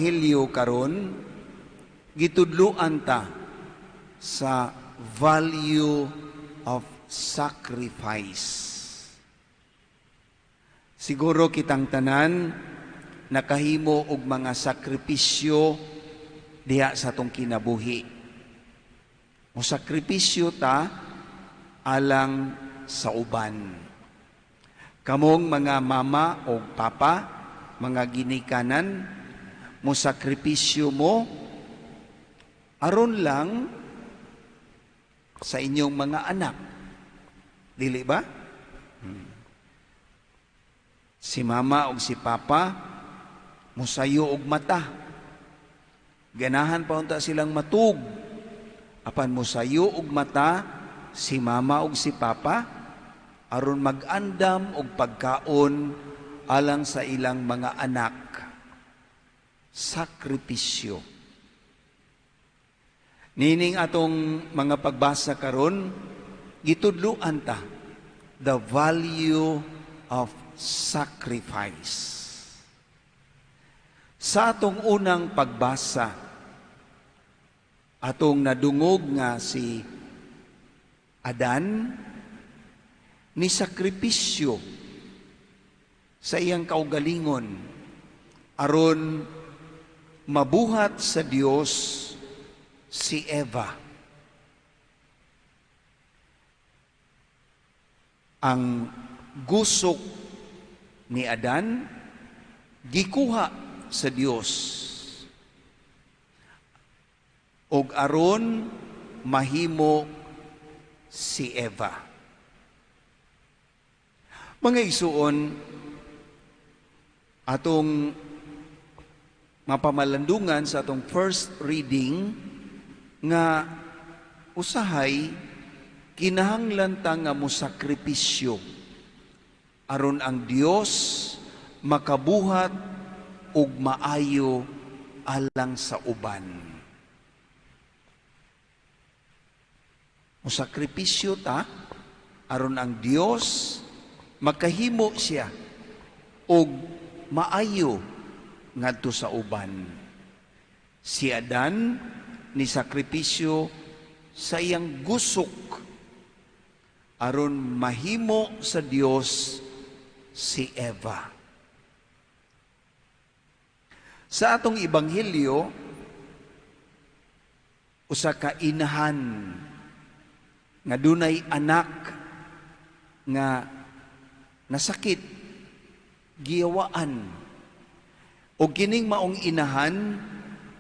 ebanghelyo karon gitudloan ta sa value of sacrifice. Siguro kitang tanan nakahimo og mga sakripisyo diha sa atong kinabuhi. O sakripisyo ta alang sa uban. Kamong mga mama o papa, mga ginikanan, mo sakripisyo mo aron lang sa inyong mga anak. Dili ba? Si mama o si papa, musayo og mata. Ganahan pa unta silang matug. Apan musayo og mata, si mama o si papa, aron mag-andam og pagkaon alang sa ilang mga anak. Sakripisyo. Nining atong mga pagbasa karon, gitudloan ta the value of sacrifice. Sa atong unang pagbasa, atong nadungog nga si Adan ni sakripisyo sa iyang kaugalingon aron mabuhat sa Dios si Eva. Ang gusok ni Adan gikuha sa Dios og aron mahimo si Eva. Mga igsuon, atong mapamalandungan sa atong first reading nga usahay kinahanglan ta nga mosakripisyo aron ang Dios makabuhat ug maayo alang sa uban. Mosakripisyo ta aron ang Dios makahimo siya og maayo ngadto sa uban. Si Adan ni sakripisyo sa iyang gusok aron mahimo sa Dios si Eva. Sa atong ebanghelyo, usa ka inahan nga dunay anak nga nasakit, giyawaan. O kining maong inahan,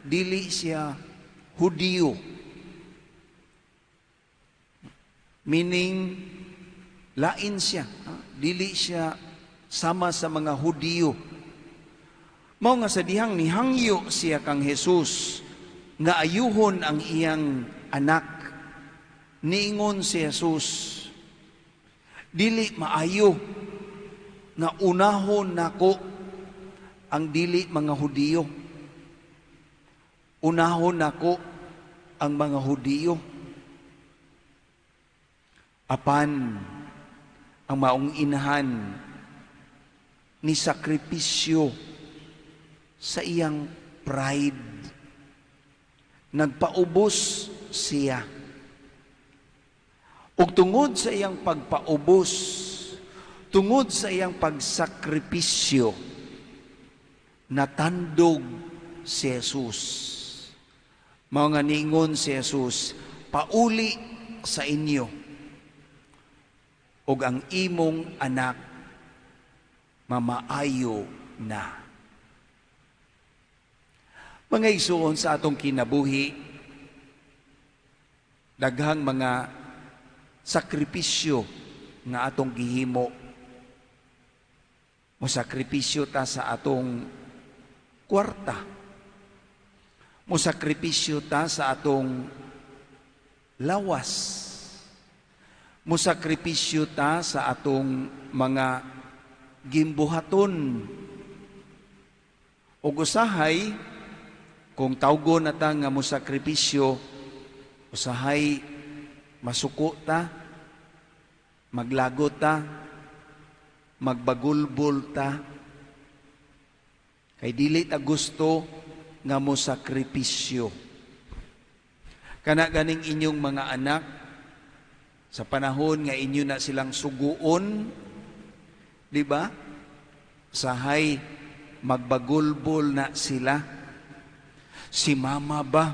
dili siya Hudiyo. Meaning, lain siya. Dili siya sama sa mga Hudiyo. Mao nga sa dihang nihangyo siya kang Jesus nga ayuhon ang iyang anak. Niingon si Jesus, dili maayo nga unahon nako ang dili mga Hudiyo. Unahon nako ang mga Hudiyo. Apan ang maong inahan ni sakripisyo sa iyang pride. Nagpaubos siya. Ug tungod sa iyang pagpaubos, tungod sa iyang pagsakripisyo, natandog si Jesus. Mao nga niingon si Jesus, pauli sa inyo ug ang imong anak mamaayo na. Mga igsuon sa atong kinabuhi, daghang mga sakripisyo nga atong gihimo. Mosakripisyo ta sa atong kwarta. Mosakripisyo ta sa atong lawas. Mosakripisyo ta sa atong mga gimbuhaton. Ug usahay, kung tawgon na ta nga mosakripisyo, usahay masuko ta, maglagot ta, magbagulbol ta, kay dili ta gusto nga mosakripisyo. Kana ganing inyong mga anak, sa panahon nga inyo na silang suguon, di ba? Sahay, magbagulbol na sila. Si mama ba,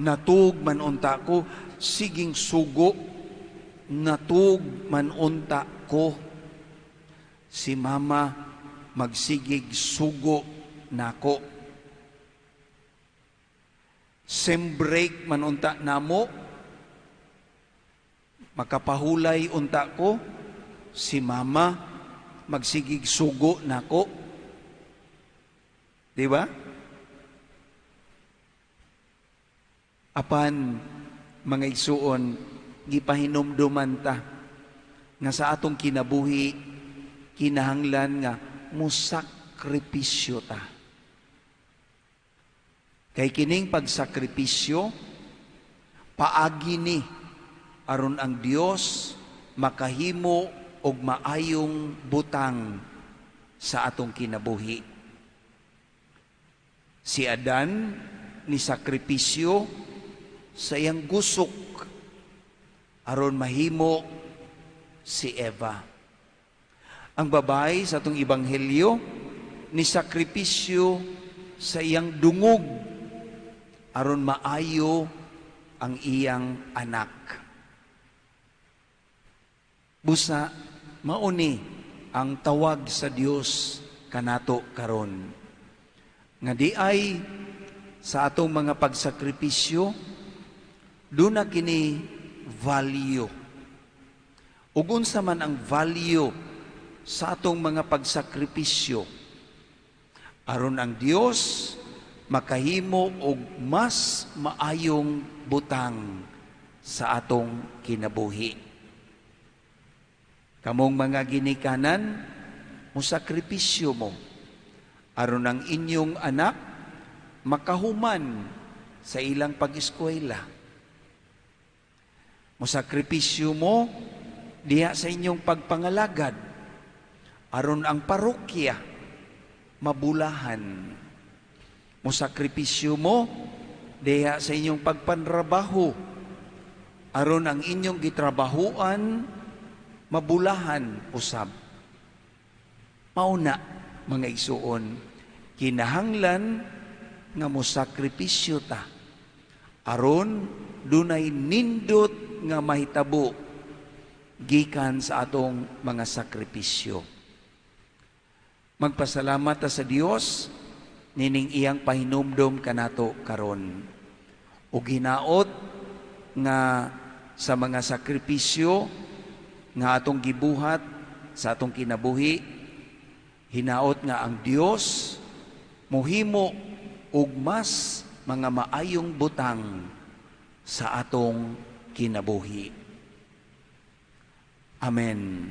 natug man unta ko, siging sugo, natug man unta ko. Si mama, magsigig sugo nako. Sembreak man unta namo, makapahulay unta ko, si mama, magsigig sugo nako. Di ba? Apan, mga igsuon, gipahinumduman ta, nga sa atong kinabuhi, kinahanglan nga, musakripisyo ta. Kay kining pagsakripisyo, paagi ni, aron ang Dios makahimo og maayong butang sa atong kinabuhi. Si Adan ni sakripisyo sa iyang gusok aron mahimo si Eva. Ang babae sa atong ebanghelyo ni sakripisyo sa iyang dungog aron maayo ang iyang anak. Busa, mauni ang tawag sa Dios kanato karon. Nga di ay sa atong mga pagsakripisyo, doon na kini value. Ug unsa man ang value sa atong mga pagsakripisyo, aron ang Dios makahimo og mas maayong butang sa atong kinabuhi. Kamong mga ginikanan, musakripisyo mo aron ang inyong anak makahuman sa ilang pag-eskwela. Musakripisyo mo diha sa inyong pagpangalagad aron ang parokya mabulahan. Musakripisyo mo diha sa inyong pagpanrabaho aron ang inyong gitrabahuan mabulahan usab. Mauna, mga igsuon, kinahanglan nga mosakripisyo ta aron dunay nindot nga mahitabo gikan sa atong mga sakripisyo. Magpasalamat ta sa Dios nining iyang pahinumdom kanato karon. Ug hinaot nga sa mga sakripisyo nga atong gibuhat sa atong kinabuhi, hinaot nga ang Dios mohimo og mas mga maayong butang sa atong kinabuhi. Amen.